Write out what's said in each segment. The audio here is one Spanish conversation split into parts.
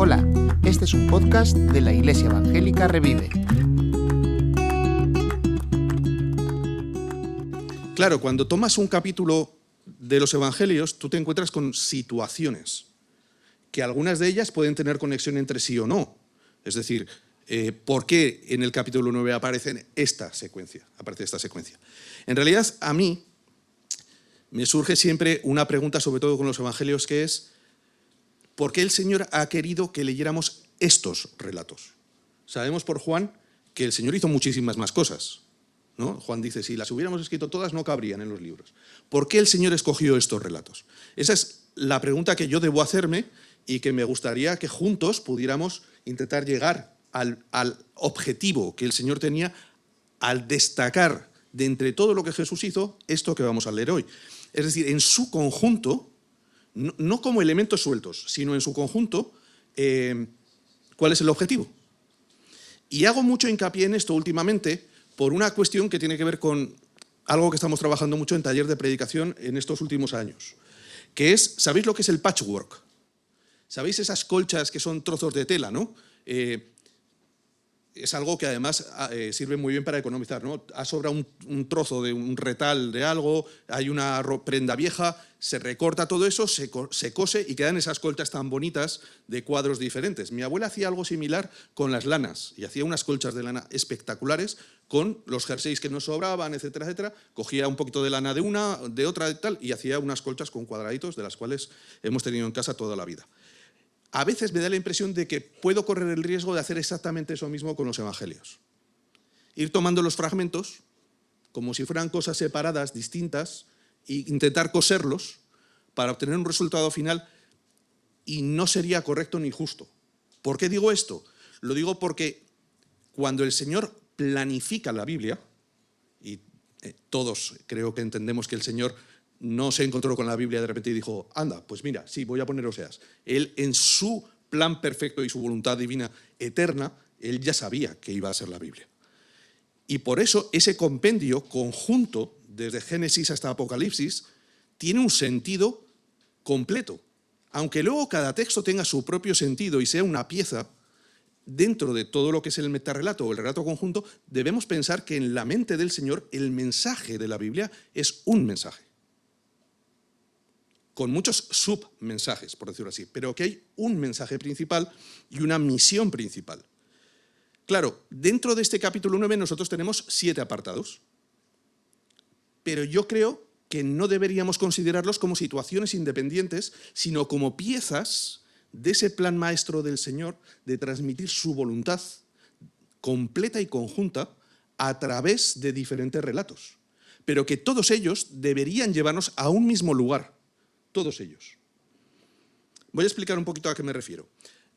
Hola, este es un podcast de la Iglesia Evangélica Revive. Claro, cuando tomas un capítulo de los Evangelios, tú te encuentras con situaciones, que algunas de ellas pueden tener conexión entre sí o no. Es decir, ¿por qué en el capítulo 9 aparece esta secuencia? En realidad, a mí me surge siempre una pregunta, sobre todo con los Evangelios, que es ¿por qué el Señor ha querido que leyéramos estos relatos? Sabemos por Juan que el Señor hizo muchísimas más cosas, ¿no? Juan dice, si las hubiéramos escrito todas no cabrían en los libros. ¿Por qué el Señor escogió estos relatos? Esa es la pregunta que yo debo hacerme y que me gustaría que juntos pudiéramos intentar llegar al objetivo que el Señor tenía al destacar de entre todo lo que Jesús hizo esto que vamos a leer hoy. Es decir, en su conjunto, no como elementos sueltos, sino en su conjunto, ¿cuál es el objetivo? Y hago mucho hincapié en esto últimamente por una cuestión que tiene que ver con algo que estamos trabajando mucho en taller de predicación en estos últimos años, que es, ¿sabéis lo que es el patchwork? ¿Sabéis esas colchas que son trozos de tela, no? Es algo que además sirve muy bien para economizar, ¿no? Ha sobrado un trozo de un retal de algo, hay una prenda vieja, se recorta todo eso, se cose y quedan esas colchas tan bonitas de cuadros diferentes. Mi abuela hacía algo similar con las lanas y hacía unas colchas de lana espectaculares con los jerseys que nos sobraban, etcétera, etcétera. Cogía un poquito de lana de una, de otra y tal y hacía unas colchas con cuadraditos de las cuales hemos tenido en casa toda la vida. A veces me da la impresión de que puedo correr el riesgo de hacer exactamente eso mismo con los evangelios. Ir tomando los fragmentos como si fueran cosas separadas, distintas, e intentar coserlos para obtener un resultado final y no sería correcto ni justo. ¿Por qué digo esto? Lo digo porque cuando el Señor planifica la Biblia, y todos creo que entendemos que el Señor no se encontró con la Biblia de repente y dijo, anda, pues mira, sí, voy a poner Oseas. Él, en su plan perfecto y su voluntad divina eterna, él ya sabía que iba a ser la Biblia. Y por eso ese compendio conjunto, desde Génesis hasta Apocalipsis, tiene un sentido completo. Aunque luego cada texto tenga su propio sentido y sea una pieza, dentro de todo lo que es el metarrelato o el relato conjunto, debemos pensar que en la mente del Señor el mensaje de la Biblia es un mensaje, con muchos submensajes, por decirlo así, pero que hay un mensaje principal y una misión principal. Claro, dentro de este capítulo 9 nosotros tenemos 7 apartados, pero yo creo que no deberíamos considerarlos como situaciones independientes, sino como piezas de ese plan maestro del Señor de transmitir su voluntad completa y conjunta a través de diferentes relatos, pero que todos ellos deberían llevarnos a un mismo lugar. Todos ellos. Voy a explicar un poquito a qué me refiero.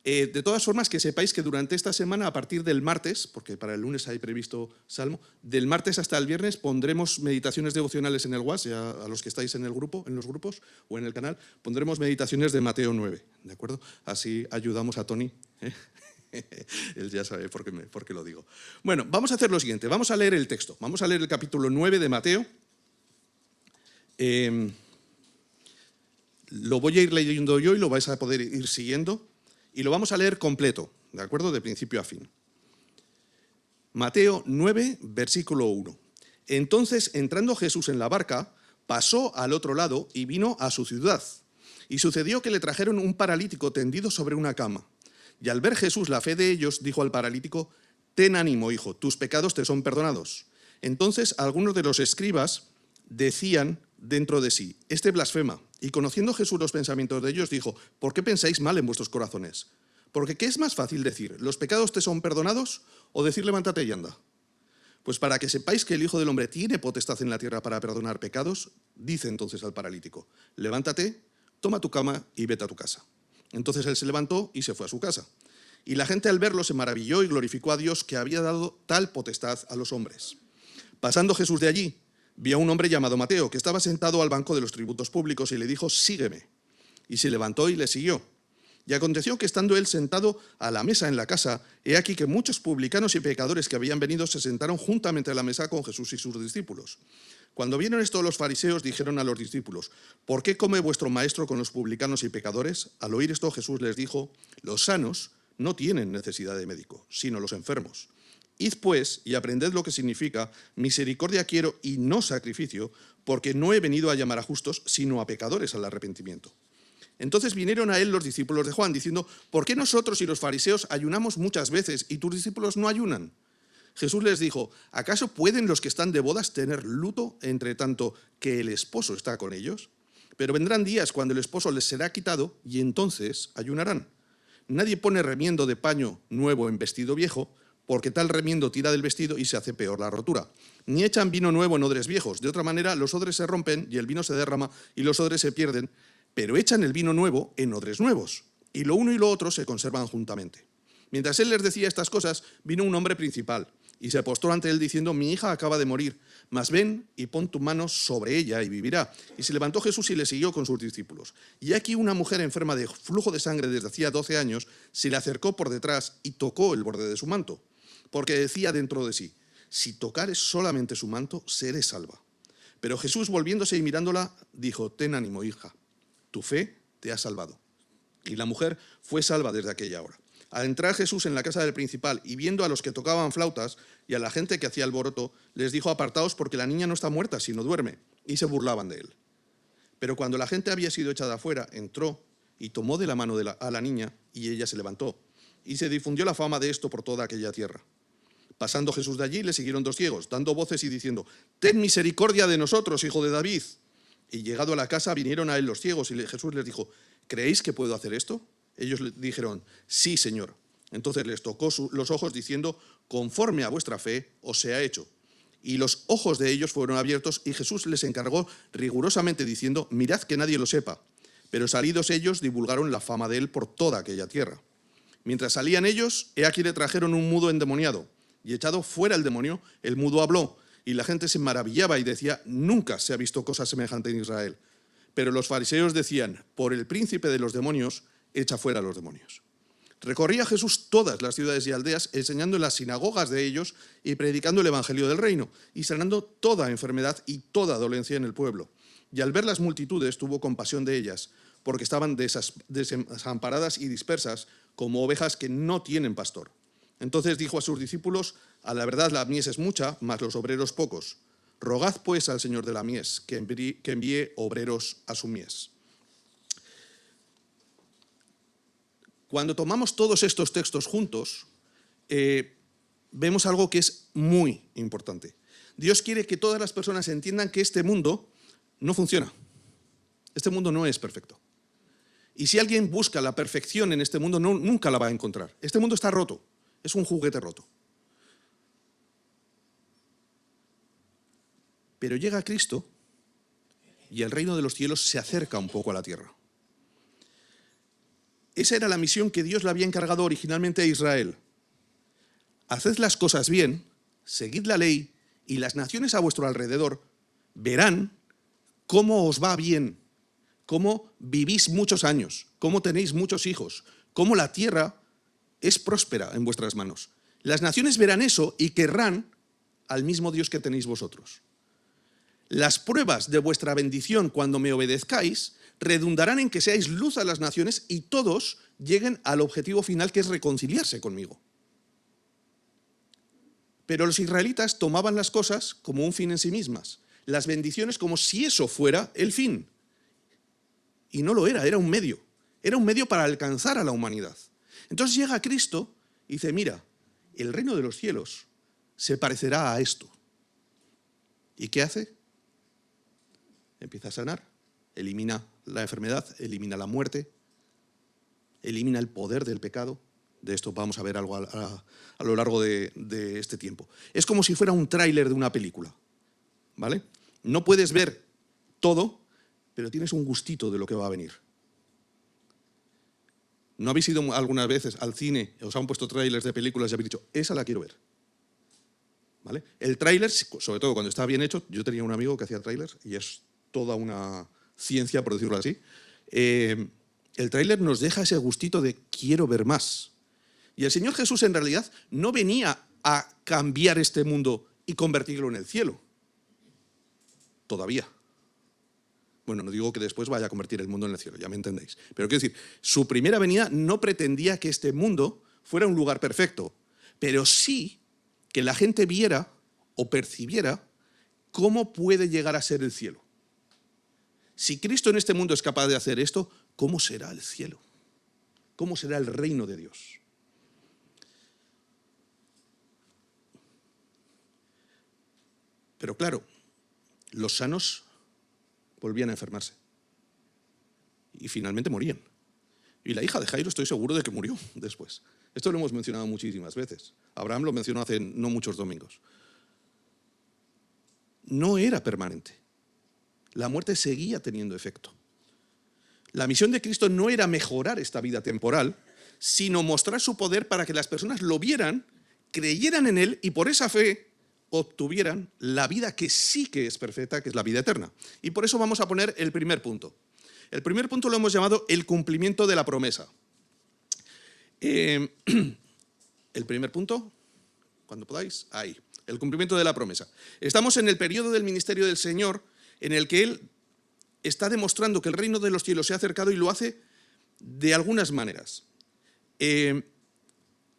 De todas formas, que sepáis que durante esta semana, a partir del martes, porque para el lunes hay previsto Salmo, del martes hasta el viernes pondremos meditaciones devocionales en el WhatsApp, ya a los que estáis en el grupo, en los grupos o en el canal, pondremos meditaciones de Mateo 9, ¿de acuerdo? Así ayudamos a Tony. Él ya sabe por qué lo digo. Bueno, vamos a hacer lo siguiente, vamos a leer el texto, vamos a leer el capítulo 9 de Mateo. Lo voy a ir leyendo yo y lo vais a poder ir siguiendo y lo vamos a leer completo, ¿de acuerdo? De principio a fin. Mateo 9, versículo 1. Entonces, entrando Jesús en la barca, pasó al otro lado y vino a su ciudad. Y sucedió que le trajeron un paralítico tendido sobre una cama. Y al ver Jesús la fe de ellos, dijo al paralítico, ten ánimo, hijo, tus pecados te son perdonados. Entonces, algunos de los escribas decían dentro de sí, este blasfema. Y conociendo Jesús los pensamientos de ellos, dijo, ¿por qué pensáis mal en vuestros corazones? Porque ¿qué es más fácil decir, los pecados te son perdonados, o decir, levántate y anda? Pues para que sepáis que el Hijo del Hombre tiene potestad en la tierra para perdonar pecados, dice entonces al paralítico, levántate, toma tu cama y vete a tu casa. Entonces él se levantó y se fue a su casa. Y la gente al verlo se maravilló y glorificó a Dios que había dado tal potestad a los hombres. Pasando Jesús de allí, vio a un hombre llamado Mateo, que estaba sentado al banco de los tributos públicos y le dijo, sígueme. Y se levantó y le siguió. Y aconteció que estando él sentado a la mesa en la casa, he aquí que muchos publicanos y pecadores que habían venido se sentaron juntamente a la mesa con Jesús y sus discípulos. Cuando vieron esto, los fariseos dijeron a los discípulos: ¿por qué come vuestro maestro con los publicanos y pecadores? Al oír esto, Jesús les dijo: los sanos no tienen necesidad de médico, sino los enfermos. Id pues y aprended lo que significa: misericordia quiero y no sacrificio, porque no he venido a llamar a justos, sino a pecadores al arrepentimiento. Entonces vinieron a él los discípulos de Juan, diciendo: ¿por qué nosotros y los fariseos ayunamos muchas veces y tus discípulos no ayunan? Jesús les dijo: ¿acaso pueden los que están de bodas tener luto entre tanto que el esposo está con ellos? Pero vendrán días cuando el esposo les será quitado y entonces ayunarán. Nadie pone remiendo de paño nuevo en vestido viejo, porque tal remiendo tira del vestido y se hace peor la rotura. Ni echan vino nuevo en odres viejos, de otra manera los odres se rompen y el vino se derrama y los odres se pierden, pero echan el vino nuevo en odres nuevos, y lo uno y lo otro se conservan juntamente. Mientras él les decía estas cosas, vino un hombre principal, y se postró ante él diciendo: mi hija acaba de morir, mas ven y pon tu mano sobre ella y vivirá. Y se levantó Jesús y le siguió con sus discípulos. Y aquí una mujer enferma de flujo de sangre desde hacía 12 años se le acercó por detrás y tocó el borde de su manto, porque decía dentro de sí: si tocares solamente su manto, seré salva. Pero Jesús, volviéndose y mirándola, dijo: ten ánimo, hija, tu fe te ha salvado. Y la mujer fue salva desde aquella hora. Al entrar Jesús en la casa del principal y viendo a los que tocaban flautas y a la gente que hacía alboroto, les dijo: apartaos, porque la niña no está muerta, sino duerme. Y se burlaban de él. Pero cuando la gente había sido echada afuera, entró y tomó de la mano a la niña, y ella se levantó. Y se difundió la fama de esto por toda aquella tierra. Pasando Jesús de allí, le siguieron 2 ciegos, dando voces y diciendo: ten misericordia de nosotros, hijo de David. Y llegado a la casa, vinieron a él los ciegos, y Jesús les dijo: ¿creéis que puedo hacer esto? Ellos le dijeron: sí, Señor. Entonces les tocó los ojos, diciendo: conforme a vuestra fe os sea hecho. Y los ojos de ellos fueron abiertos, y Jesús les encargó rigurosamente, diciendo: mirad que nadie lo sepa. Pero salidos ellos, divulgaron la fama de él por toda aquella tierra. Mientras salían ellos, he aquí le trajeron un mudo endemoniado, y echado fuera el demonio, el mudo habló, y la gente se maravillaba y decía: nunca se ha visto cosa semejante en Israel. Pero los fariseos decían: por el príncipe de los demonios, echa fuera a los demonios. Recorría Jesús todas las ciudades y aldeas, enseñando en las sinagogas de ellos y predicando el evangelio del reino, y sanando toda enfermedad y toda dolencia en el pueblo. Y al ver las multitudes, tuvo compasión de ellas, porque estaban desamparadas y dispersas, como ovejas que no tienen pastor. Entonces dijo a sus discípulos: a la verdad la mies es mucha, mas los obreros pocos. Rogad pues al Señor de la mies, que envíe obreros a su mies. Cuando tomamos todos estos textos juntos, vemos algo que es muy importante. Dios quiere que todas las personas entiendan que este mundo no funciona. Este mundo no es perfecto. Y si alguien busca la perfección en este mundo, nunca la va a encontrar. Este mundo está roto. Es un juguete roto. Pero llega Cristo y el reino de los cielos se acerca un poco a la tierra. Esa era la misión que Dios le había encargado originalmente a Israel. Haced las cosas bien, seguid la ley, y las naciones a vuestro alrededor verán cómo os va bien, cómo vivís muchos años, cómo tenéis muchos hijos, cómo la tierra es próspera en vuestras manos. Las naciones verán eso y querrán al mismo Dios que tenéis vosotros. Las pruebas de vuestra bendición cuando me obedezcáis redundarán en que seáis luz a las naciones y todos lleguen al objetivo final, que es reconciliarse conmigo. Pero los israelitas tomaban las cosas como un fin en sí mismas, las bendiciones como si eso fuera el fin. Y no lo era un medio para alcanzar a la humanidad. Entonces llega Cristo y dice: mira, el reino de los cielos se parecerá a esto. ¿Y qué hace? Empieza a sanar, elimina la enfermedad, elimina la muerte, elimina el poder del pecado. De esto vamos a ver algo a lo largo de este tiempo. Es como si fuera un tráiler de una película, ¿vale? No puedes ver todo, pero tienes un gustito de lo que va a venir. ¿No habéis ido algunas veces al cine, os han puesto tráilers de películas y habéis dicho: esa la quiero ver? ¿Vale? El tráiler, sobre todo cuando está bien hecho, yo tenía un amigo que hacía tráilers y es toda una ciencia, por decirlo así. el tráiler nos deja ese gustito de quiero ver más. Y el Señor Jesús en realidad no venía a cambiar este mundo y convertirlo en el cielo. Todavía. Bueno, no digo que después vaya a convertir el mundo en el cielo, ya me entendéis. Pero quiero decir, su primera venida no pretendía que este mundo fuera un lugar perfecto, pero sí que la gente viera o percibiera cómo puede llegar a ser el cielo. Si Cristo en este mundo es capaz de hacer esto, ¿cómo será el cielo? ¿Cómo será el reino de Dios? Pero claro, los sanos volvían a enfermarse y finalmente morían. Y la hija de Jairo estoy seguro de que murió después. Esto lo hemos mencionado muchísimas veces. Abraham lo mencionó hace no muchos domingos. No era permanente. La muerte seguía teniendo efecto. La misión de Cristo no era mejorar esta vida temporal, sino mostrar su poder para que las personas lo vieran, creyeran en Él y por esa fe obtuvieran la vida que sí que es perfecta, que es la vida eterna. Y por eso vamos a poner el primer punto. El primer punto lo hemos llamado el cumplimiento de la promesa. El primer punto, cuando podáis, ahí. El cumplimiento de la promesa. Estamos en el periodo del ministerio del Señor en el que Él está demostrando que el reino de los cielos se ha acercado y lo hace de algunas maneras.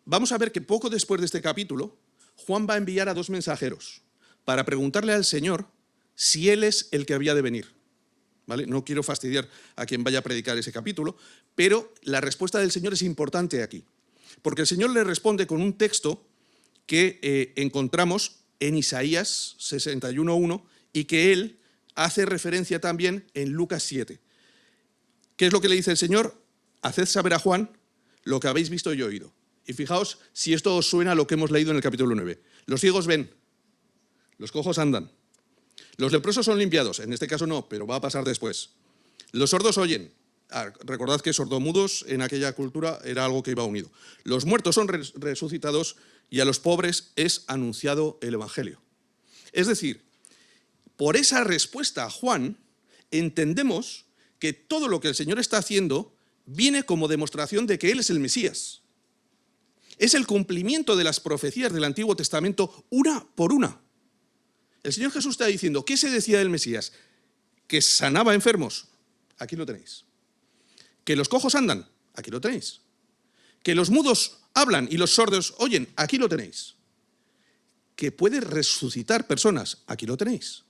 Vamos a ver que poco después de este capítulo, Juan va a enviar a 2 mensajeros para preguntarle al Señor si Él es el que había de venir. ¿Vale? No quiero fastidiar a quien vaya a predicar ese capítulo, pero la respuesta del Señor es importante aquí. Porque el Señor le responde con un texto que encontramos en Isaías 61:1 y que Él hace referencia también en Lucas 7. ¿Qué es lo que le dice el Señor? Haced saber a Juan lo que habéis visto y oído. Y fijaos si esto os suena a lo que hemos leído en el capítulo 9. Los ciegos ven, los cojos andan, los leprosos son limpiados, en este caso no, pero va a pasar después. Los sordos oyen. Recordad que sordomudos en aquella cultura era algo que iba unido. Los muertos son resucitados y a los pobres es anunciado el Evangelio. Es decir, por esa respuesta a Juan, entendemos que todo lo que el Señor está haciendo viene como demostración de que Él es el Mesías. Es el cumplimiento de las profecías del Antiguo Testamento una por una. El Señor Jesús está diciendo, ¿qué se decía del Mesías? Que sanaba enfermos. Aquí lo tenéis. Que los cojos andan. Aquí lo tenéis. Que los mudos hablan y los sordos oyen. Aquí lo tenéis. Que puede resucitar personas. Aquí lo tenéis.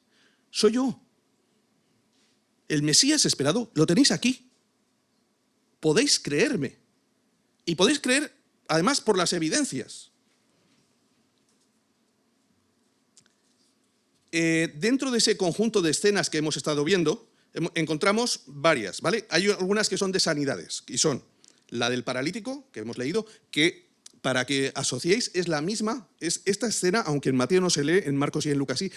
Soy yo. El Mesías esperado lo tenéis aquí. Podéis creerme. Y podéis creer, además, por las evidencias. Dentro de ese conjunto de escenas que hemos estado viendo, encontramos varias, ¿vale? Hay algunas que son de sanidades, y son la del paralítico, que hemos leído, que para que asociéis es la misma, es esta escena, aunque en Mateo no se lee, en Marcos y en Lucas sí,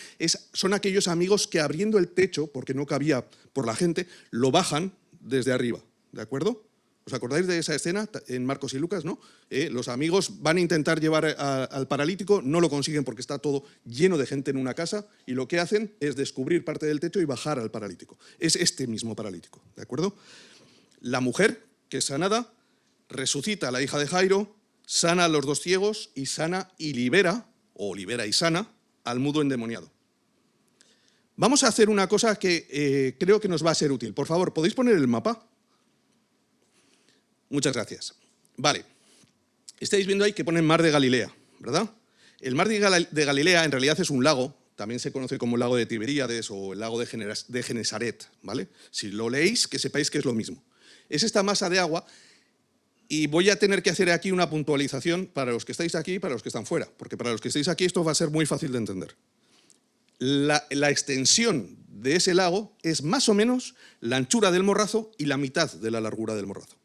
son aquellos amigos que abriendo el techo, porque no cabía por la gente, lo bajan desde arriba, ¿de acuerdo? ¿Os acordáis de esa escena en Marcos y Lucas, no? Los amigos van a intentar llevar al paralítico, no lo consiguen porque está todo lleno de gente en una casa y lo que hacen es descubrir parte del techo y bajar al paralítico. Es este mismo paralítico, ¿de acuerdo? La mujer, que es sanada, resucita a la hija de Jairo, sana a los 2 ciegos y sana y libera, o libera y sana, al mudo endemoniado. Vamos a hacer una cosa que creo que nos va a ser útil. Por favor, ¿podéis poner el mapa? Muchas gracias. Vale. Estáis viendo ahí que pone Mar de Galilea, ¿verdad? El Mar de Galilea en realidad es un lago, también se conoce como el lago de Tiberíades o el lago de Genesaret, ¿vale? Si lo leéis, que sepáis que es lo mismo. Es esta masa de agua y voy a tener que hacer aquí una puntualización para los que estáis aquí y para los que están fuera, porque para los que estáis aquí esto va a ser muy fácil de entender. La extensión de ese lago es más o menos la anchura del morrazo y la mitad de la largura del morrazo.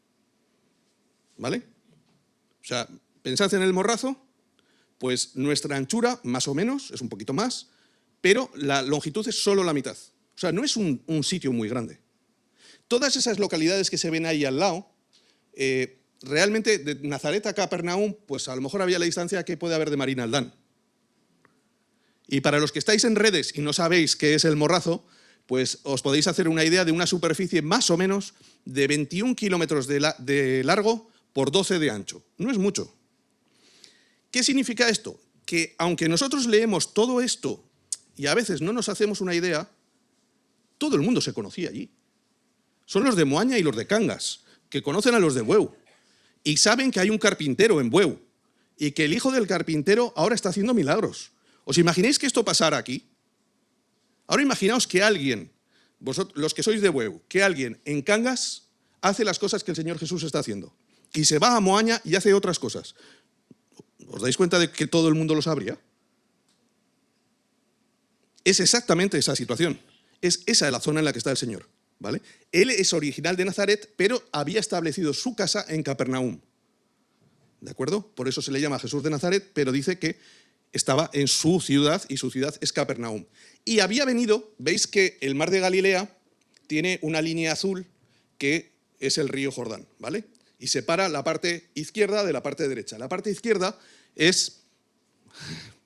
¿Vale? O sea, pensad en el morrazo, pues nuestra anchura, más o menos, es un poquito más, pero la longitud es solo la mitad. O sea, no es un sitio muy grande. Todas esas localidades que se ven ahí al lado, realmente de Nazaret a Capernaum, pues a lo mejor había la distancia que puede haber de Marín Aldán. Y para los que estáis en redes y no sabéis qué es el morrazo, pues os podéis hacer una idea de una superficie más o menos de 21 kilómetros de largo por 12 de ancho. No es mucho. ¿Qué significa esto? Que aunque nosotros leemos todo esto y a veces no nos hacemos una idea, todo el mundo se conocía allí. Son los de Moaña y los de Cangas, que conocen a los de Bueu, y saben que hay un carpintero en Bueu, y que el hijo del carpintero ahora está haciendo milagros. ¿Os imagináis que esto pasara aquí? Ahora imaginaos que alguien, vosotros, los que sois de Bueu, que alguien en Cangas hace las cosas que el Señor Jesús está haciendo, y se va a Moaña y hace otras cosas. ¿Os dais cuenta de que todo el mundo lo sabría? Es exactamente esa situación. Es esa la zona en la que está el Señor, ¿vale? Él es original de Nazaret, pero había establecido su casa en Capernaum. ¿De acuerdo? Por eso se le llama Jesús de Nazaret, pero dice que estaba en su ciudad y su ciudad es Capernaum. Y había venido, veis que el mar de Galilea tiene una línea azul que es el río Jordán, ¿vale? Y separa la parte izquierda de la parte derecha. La parte izquierda es,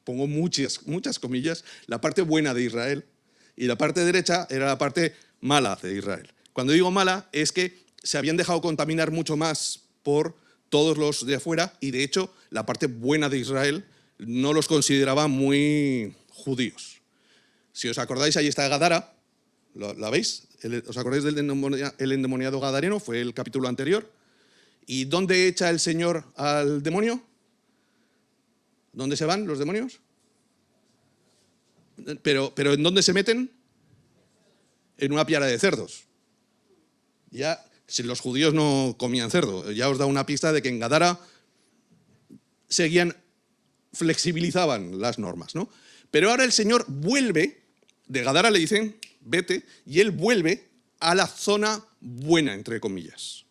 pongo muchas comillas, la parte buena de Israel, y la parte derecha era la parte mala de Israel. Cuando digo mala es que se habían dejado contaminar mucho más por todos los de afuera, y de hecho la parte buena de Israel no los consideraba muy judíos. Si os acordáis, ahí está Gadara, ¿la veis? ¿Os acordáis del endemoniado gadareno? Fue el capítulo anterior. ¿Y dónde echa el Señor al demonio? ¿Dónde se van los demonios? ¿Pero en dónde se meten? En una piara de cerdos. Ya, si los judíos no comían cerdo, ya os da una pista de que en Gadara flexibilizaban las normas, ¿no? Pero ahora el Señor vuelve, de Gadara le dicen, vete, y él vuelve a la zona buena, entre comillas.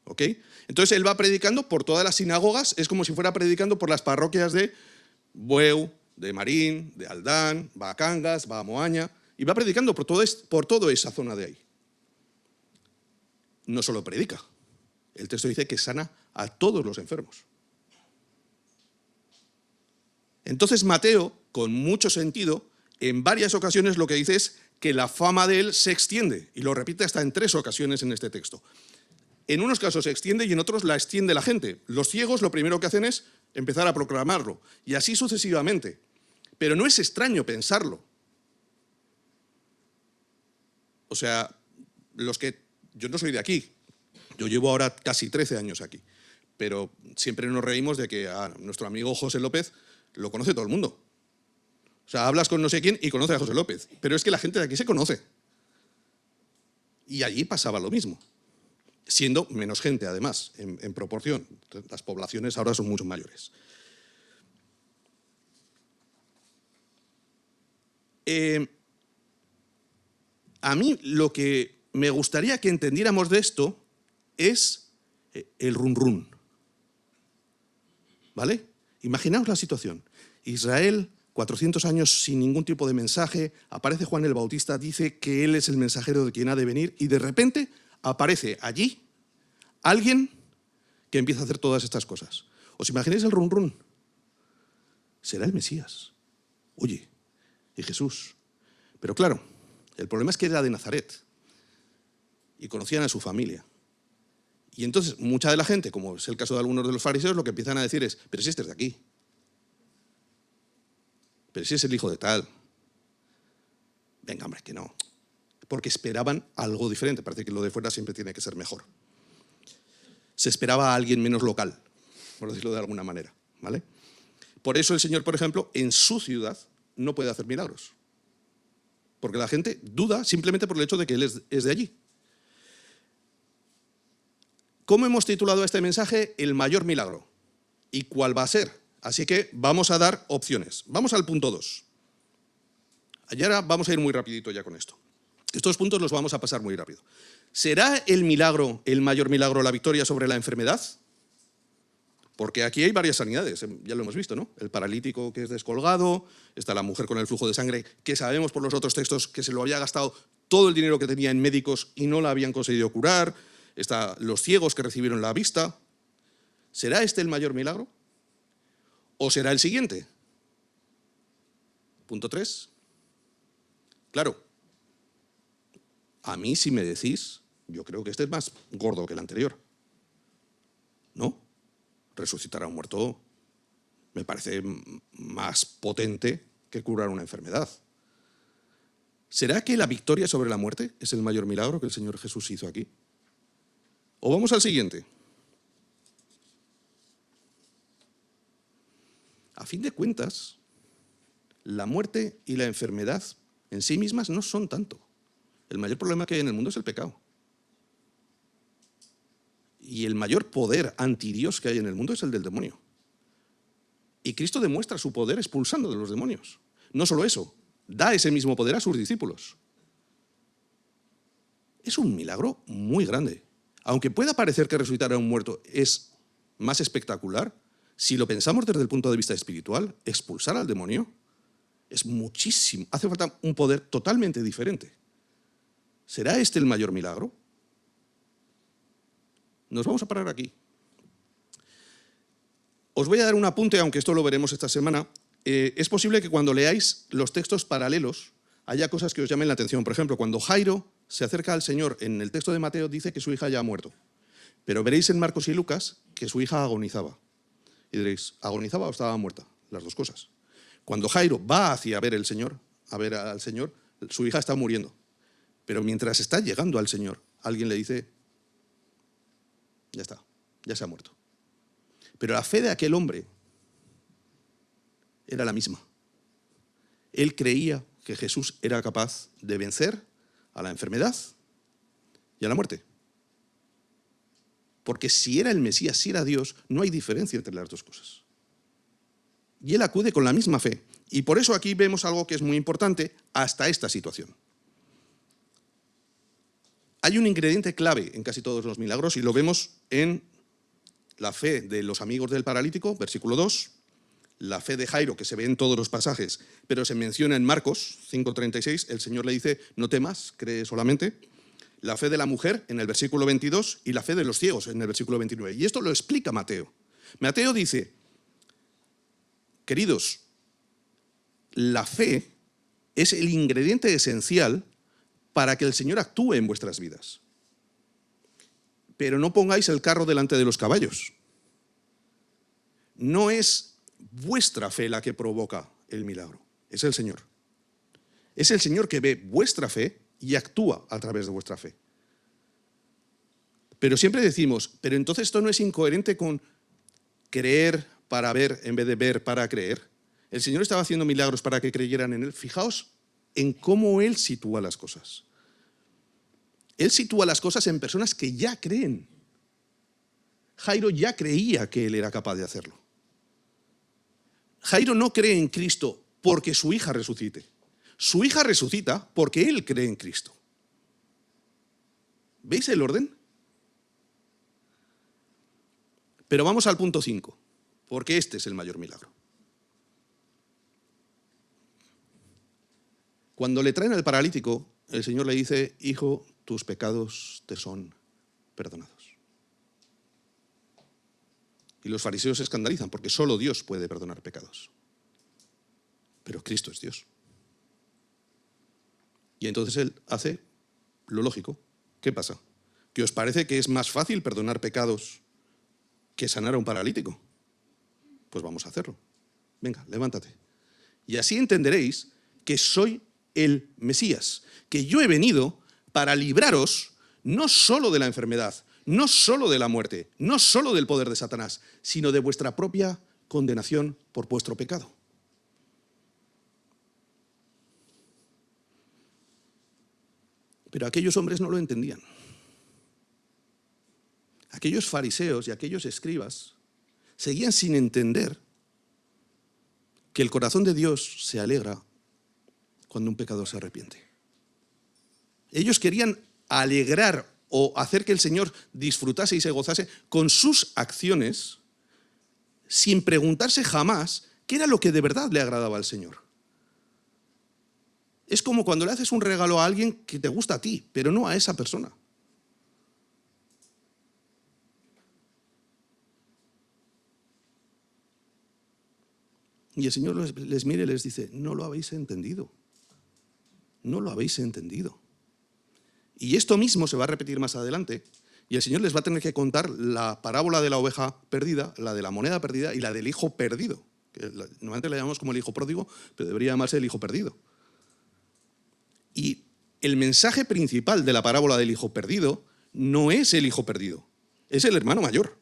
¿Ok? Entonces él va predicando por todas las sinagogas, es como si fuera predicando por las parroquias de Bueu, de Marín, de Aldán, va a Cangas, va a Moaña, y va predicando por toda esa zona de ahí. No solo predica, el texto dice que sana a todos los enfermos. Entonces Mateo, con mucho sentido, en varias ocasiones lo que dice es que la fama de él se extiende, y lo repite hasta en 3 ocasiones en este texto. En unos casos se extiende y en otros la extiende la gente. Los ciegos lo primero que hacen es empezar a proclamarlo, y así sucesivamente. Pero no es extraño pensarlo. O sea, yo no soy de aquí, yo llevo ahora casi 13 años aquí, pero siempre nos reímos de que a nuestro amigo José López lo conoce todo el mundo. O sea, hablas con no sé quién y conoce a José López, pero es que la gente de aquí se conoce. Y allí pasaba lo mismo, siendo menos gente además, en proporción. Las poblaciones ahora son mucho mayores. A mí lo que me gustaría que entendiéramos de esto es el run run. ¿Vale? Imaginaos la situación. Israel, 400 años sin ningún tipo de mensaje, aparece Juan el Bautista, dice que él es el mensajero de quien ha de venir, y de repente aparece allí alguien que empieza a hacer todas estas cosas. ¿Os imagináis el run run? Será el Mesías. Oye, y Jesús. Pero claro, el problema es que era de Nazaret y conocían a su familia. Y entonces mucha de la gente, como es el caso de algunos de los fariseos, lo que empiezan a decir es: pero si este es de aquí, pero si es el hijo de tal. Venga, hombre, que no. Porque esperaban algo diferente. Parece que lo de fuera siempre tiene que ser mejor. Se esperaba a alguien menos local, por decirlo de alguna manera, ¿vale? Por eso el Señor, por ejemplo, en su ciudad no puede hacer milagros. Porque la gente duda simplemente por el hecho de que él es de allí. ¿Cómo hemos titulado a este mensaje? El mayor milagro. ¿Y cuál va a ser? Así que vamos a dar opciones. Vamos al punto 2. Y ahora vamos a ir muy rapidito ya con esto. Estos puntos los vamos a pasar muy rápido. ¿Será el milagro, el mayor milagro, la victoria sobre la enfermedad? Porque aquí hay varias sanidades, ya lo hemos visto, ¿no? El paralítico que es descolgado, está la mujer con el flujo de sangre, que sabemos por los otros textos que se lo había gastado todo el dinero que tenía en médicos y no la habían conseguido curar, está los ciegos que recibieron la vista. ¿Será este el mayor milagro? ¿O será el siguiente? Punto 3. Claro, A mí, si me decís, yo creo que este es más gordo que el anterior. ¿No? Resucitar a un muerto me parece más potente que curar una enfermedad. ¿Será que la victoria sobre la muerte es el mayor milagro que el Señor Jesús hizo aquí? O vamos al siguiente. A fin de cuentas, la muerte y la enfermedad en sí mismas no son tanto. El mayor problema que hay en el mundo es el pecado. Y el mayor poder antidios que hay en el mundo es el del demonio. Y Cristo demuestra su poder expulsando de los demonios. No solo eso, da ese mismo poder a sus discípulos. Es un milagro muy grande. Aunque pueda parecer que resucitar a un muerto es más espectacular, si lo pensamos desde el punto de vista espiritual, expulsar al demonio es muchísimo. Hace falta un poder totalmente diferente. ¿Será este el mayor milagro? Nos vamos a parar aquí. Os voy a dar un apunte, aunque esto lo veremos esta semana. Es posible que cuando leáis los textos paralelos haya cosas que os llamen la atención. Por ejemplo, cuando Jairo se acerca al Señor, en el texto de Mateo dice que su hija ya ha muerto. Pero veréis en Marcos y Lucas que su hija agonizaba. Y diréis, ¿agonizaba o estaba muerta? Las dos cosas. Cuando Jairo va hacia ver al Señor, su hija está muriendo. Pero mientras está llegando al Señor, alguien le dice, ya está, ya se ha muerto. Pero la fe de aquel hombre era la misma. Él creía que Jesús era capaz de vencer a la enfermedad y a la muerte. Porque si era el Mesías, si era Dios, no hay diferencia entre las dos cosas. Y él acude con la misma fe. Y por eso aquí vemos algo que es muy importante hasta esta situación. Hay un ingrediente clave en casi todos los milagros y lo vemos en la fe de los amigos del paralítico, versículo 2, la fe de Jairo, que se ve en todos los pasajes, pero se menciona en Marcos 5:36, el Señor le dice, no temas, cree solamente. La fe de la mujer en el versículo 22 y la fe de los ciegos en el versículo 29. Y esto lo explica Mateo. Mateo dice, queridos, la fe es el ingrediente esencial para que el Señor actúe en vuestras vidas. Pero no pongáis el carro delante de los caballos. No es vuestra fe la que provoca el milagro, es el Señor. Es el Señor que ve vuestra fe y actúa a través de vuestra fe. Pero siempre decimos, pero entonces esto no es incoherente con creer para ver en vez de ver para creer. El Señor estaba haciendo milagros para que creyeran en Él. Fijaos en cómo Él sitúa las cosas. Él sitúa las cosas en personas que ya creen. Jairo ya creía que Él era capaz de hacerlo. Jairo no cree en Cristo porque su hija resucite. Su hija resucita porque él cree en Cristo. ¿Veis el orden? Pero vamos al punto 5, porque este es el mayor milagro. Cuando le traen al paralítico, el Señor le dice, hijo, tus pecados te son perdonados. Y los fariseos se escandalizan porque solo Dios puede perdonar pecados. Pero Cristo es Dios. Y entonces Él hace lo lógico. ¿Qué pasa? ¿Que os parece que es más fácil perdonar pecados que sanar a un paralítico? Pues vamos a hacerlo. Venga, levántate. Y así entenderéis que soy el Mesías, que yo he venido para libraros no solo de la enfermedad, no solo de la muerte, no solo del poder de Satanás, sino de vuestra propia condenación por vuestro pecado. Pero aquellos hombres no lo entendían. Aquellos fariseos y aquellos escribas seguían sin entender que el corazón de Dios se alegra cuando un pecador se arrepiente. Ellos querían alegrar o hacer que el Señor disfrutase y se gozase con sus acciones sin preguntarse jamás qué era lo que de verdad le agradaba al Señor. Es como cuando le haces un regalo a alguien que te gusta a ti, pero no a esa persona. Y el Señor les mira y les dice, no lo habéis entendido. No lo habéis entendido. Y esto mismo se va a repetir más adelante. Y el Señor les va a tener que contar la parábola de la oveja perdida, la de la moneda perdida y la del hijo perdido. Que normalmente la llamamos como el hijo pródigo, pero debería llamarse el hijo perdido. Y el mensaje principal de la parábola del hijo perdido no es el hijo perdido, es el hermano mayor.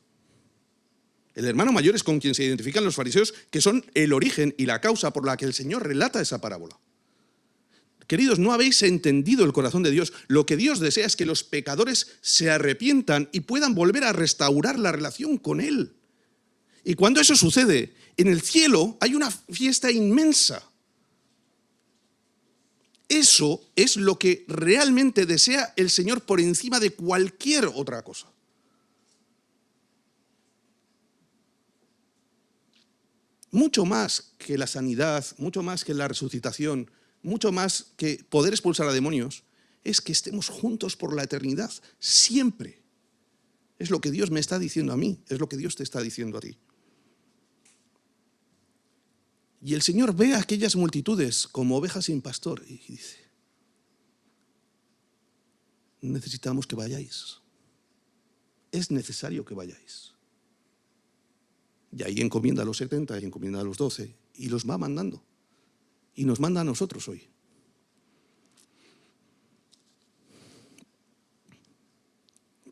El hermano mayor es con quien se identifican los fariseos, que son el origen y la causa por la que el Señor relata esa parábola. Queridos, no habéis entendido el corazón de Dios. Lo que Dios desea es que los pecadores se arrepientan y puedan volver a restaurar la relación con Él. Y cuando eso sucede, en el cielo hay una fiesta inmensa. Eso es lo que realmente desea el Señor por encima de cualquier otra cosa. Mucho más que la sanidad, mucho más que la resucitación, mucho más que poder expulsar a demonios, es que estemos juntos por la eternidad, siempre. Es lo que Dios me está diciendo a mí, es lo que Dios te está diciendo a ti. Y el Señor ve a aquellas multitudes como ovejas sin pastor y dice, necesitamos que vayáis. Es necesario que vayáis. Y ahí encomienda a los 70 y encomienda a los 12 y los va mandando. Y nos manda a nosotros hoy.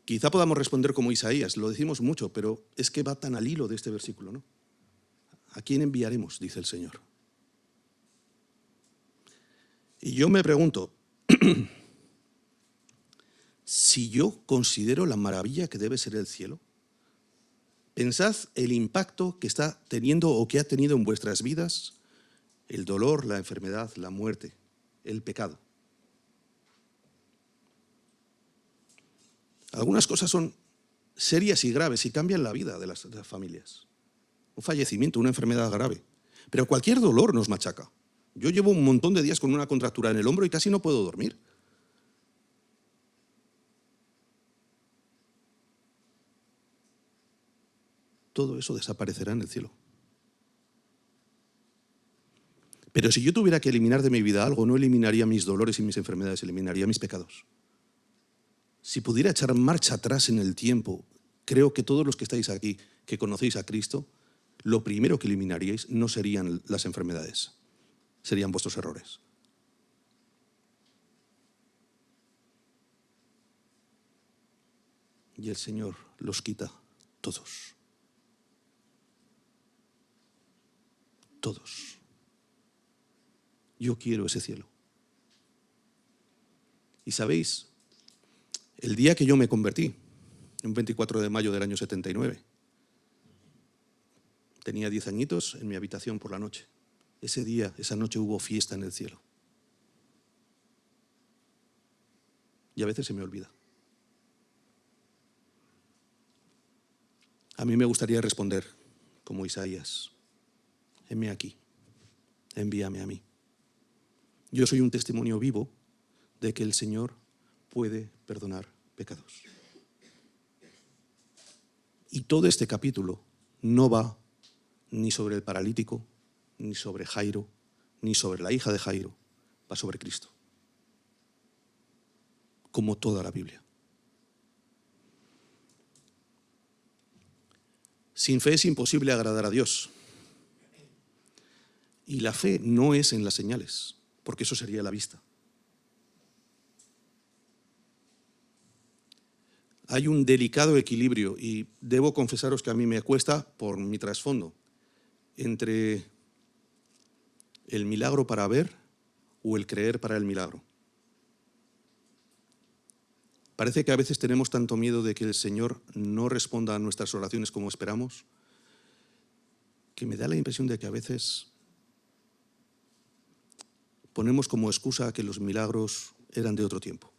Quizá podamos responder como Isaías, lo decimos mucho, pero es que va tan al hilo de este versículo, ¿no? ¿A quién enviaremos?, dice el Señor. Y yo me pregunto, si yo considero la maravilla que debe ser el cielo, pensad el impacto que está teniendo o que ha tenido en vuestras vidas el dolor, la enfermedad, la muerte, el pecado. Algunas cosas son serias y graves y cambian la vida de las familias. Un fallecimiento, una enfermedad grave. Pero cualquier dolor nos machaca. Yo llevo un montón de días con una contractura en el hombro y casi no puedo dormir. Todo eso desaparecerá en el cielo. Pero si yo tuviera que eliminar de mi vida algo, no eliminaría mis dolores y mis enfermedades, eliminaría mis pecados. Si pudiera echar marcha atrás en el tiempo, creo que todos los que estáis aquí, que conocéis a Cristo, lo primero que eliminaríais no serían las enfermedades, serían vuestros errores. Y el Señor los quita todos. Todos. Yo quiero ese cielo. Y sabéis, el día que yo me convertí, un 24 de mayo del año 79, tenía 10 añitos en mi habitación por la noche. Ese día, esa noche hubo fiesta en el cielo. Y a veces se me olvida. A mí me gustaría responder como Isaías, heme aquí, envíame a mí. Yo soy un testimonio vivo de que el Señor puede perdonar pecados. Y todo este capítulo no va ni sobre el paralítico, ni sobre Jairo, ni sobre la hija de Jairo, va sobre Cristo. Como toda la Biblia. Sin fe es imposible agradar a Dios. Y la fe no es en las señales, porque eso sería la vista. Hay un delicado equilibrio, y debo confesaros que a mí me cuesta, por mi trasfondo, entre el milagro para ver o el creer para el milagro. Parece que a veces tenemos tanto miedo de que el Señor no responda a nuestras oraciones como esperamos, que me da la impresión de que a veces ponemos como excusa que los milagros eran de otro tiempo.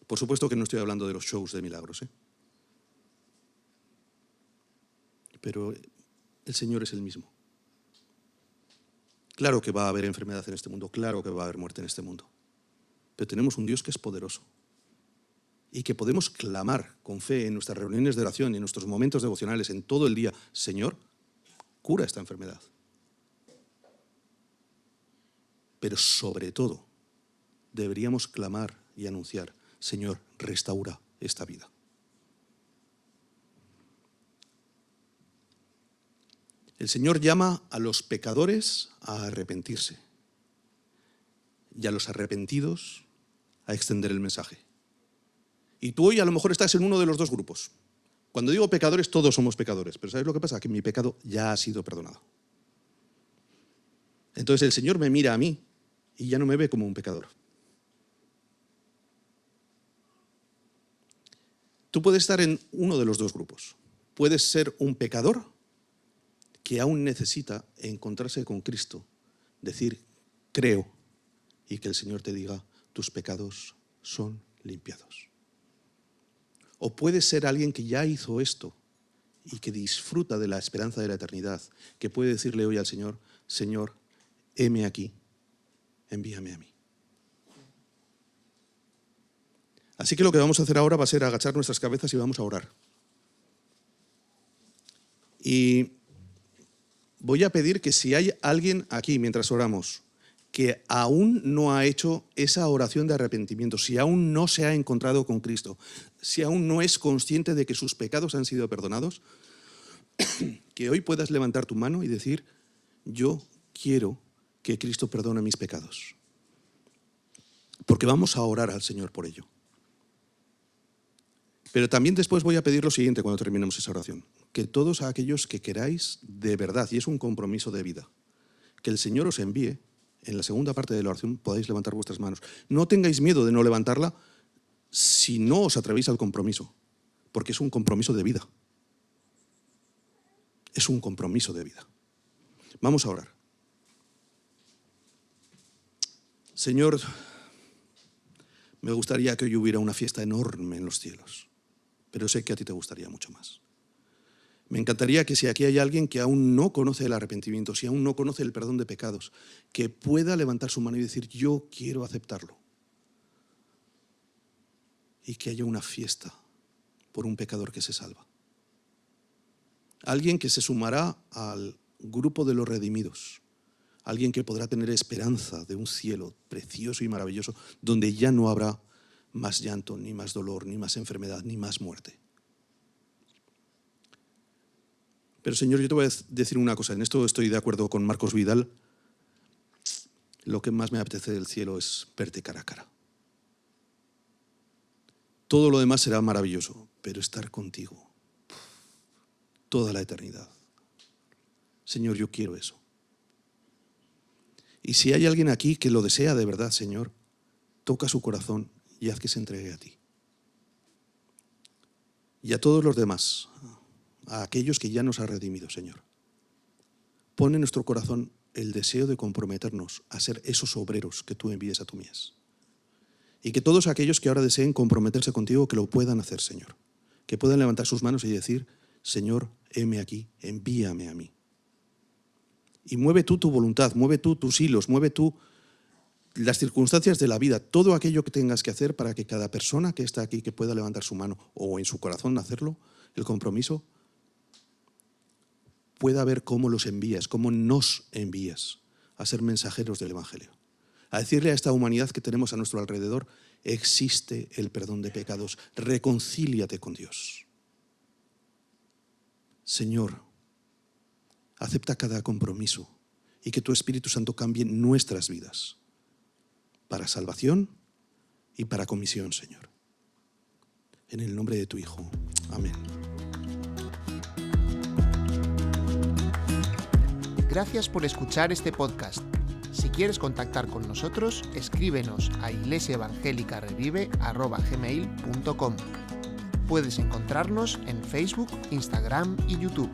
Por supuesto que no estoy hablando de los shows de milagros, pero el Señor es el mismo. Claro que va a haber enfermedad en este mundo, claro que va a haber muerte en este mundo, pero tenemos un Dios que es poderoso y que podemos clamar con fe en nuestras reuniones de oración y en nuestros momentos devocionales en todo el día: Señor, cura esta enfermedad. Pero sobre todo, deberíamos clamar y anunciar: Señor, restaura esta vida. El Señor llama a los pecadores a arrepentirse y a los arrepentidos a extender el mensaje. Y tú hoy a lo mejor estás en uno de los dos grupos. Cuando digo pecadores, todos somos pecadores, pero ¿sabes lo que pasa? Que mi pecado ya ha sido perdonado. Entonces el Señor me mira a mí y ya no me ve como un pecador. Tú puedes estar en uno de los dos grupos. Puedes ser un pecador que aún necesita encontrarse con Cristo, decir, creo, y que el Señor te diga, tus pecados son limpiados. O puedes ser alguien que ya hizo esto y que disfruta de la esperanza de la eternidad, que puede decirle hoy al Señor, Señor, heme aquí, envíame a mí. Así que lo que vamos a hacer ahora va a ser agachar nuestras cabezas y vamos a orar. Y voy a pedir que si hay alguien aquí mientras oramos que aún no ha hecho esa oración de arrepentimiento, si aún no se ha encontrado con Cristo, si aún no es consciente de que sus pecados han sido perdonados, que hoy puedas levantar tu mano y decir, yo quiero que Cristo perdone mis pecados. Porque vamos a orar al Señor por ello. Pero también después voy a pedir lo siguiente cuando terminemos esa oración, que todos aquellos que queráis de verdad, y es un compromiso de vida, que el Señor os envíe, en la segunda parte de la oración podáis levantar vuestras manos. No tengáis miedo de no levantarla si no os atrevéis al compromiso, porque es un compromiso de vida. Es un compromiso de vida. Vamos a orar. Señor, me gustaría que hoy hubiera una fiesta enorme en los cielos, pero sé que a ti te gustaría mucho más. Me encantaría que si aquí hay alguien que aún no conoce el arrepentimiento, si aún no conoce el perdón de pecados, que pueda levantar su mano y decir, yo quiero aceptarlo. Y que haya una fiesta por un pecador que se salva. Alguien que se sumará al grupo de los redimidos. Alguien que podrá tener esperanza de un cielo precioso y maravilloso, donde ya no habrá más llanto, ni más dolor, ni más enfermedad, ni más muerte. Pero Señor, yo te voy a decir una cosa, en esto estoy de acuerdo con Marcos Vidal. Lo que más me apetece del cielo es verte cara a cara. Todo lo demás será maravilloso, pero estar contigo toda la eternidad. Señor, yo quiero eso. Y si hay alguien aquí que lo desea de verdad, Señor, toca su corazón y haz que se entregue a ti. Y a todos los demás, a aquellos que ya nos has redimido, Señor. Pon en nuestro corazón el deseo de comprometernos a ser esos obreros que tú envíes a tu mies. Y que todos aquellos que ahora deseen comprometerse contigo, que lo puedan hacer, Señor. Que puedan levantar sus manos y decir, Señor, heme aquí, envíame a mí. Y mueve tú tu voluntad, mueve tú tus hilos, mueve tú las circunstancias de la vida, todo aquello que tengas que hacer para que cada persona que está aquí, que pueda levantar su mano o en su corazón hacerlo, el compromiso, pueda ver cómo los envías, cómo nos envías a ser mensajeros del Evangelio. A decirle a esta humanidad que tenemos a nuestro alrededor, existe el perdón de pecados, reconcíliate con Dios. Señor, acepta cada compromiso y que tu Espíritu Santo cambie nuestras vidas para salvación y para comisión, Señor. En el nombre de tu Hijo. Amén. Gracias por escuchar este podcast. Si quieres contactar con nosotros, escríbenos a iglesiaevangelicarevive@gmail.com. Puedes encontrarnos en Facebook, Instagram y YouTube.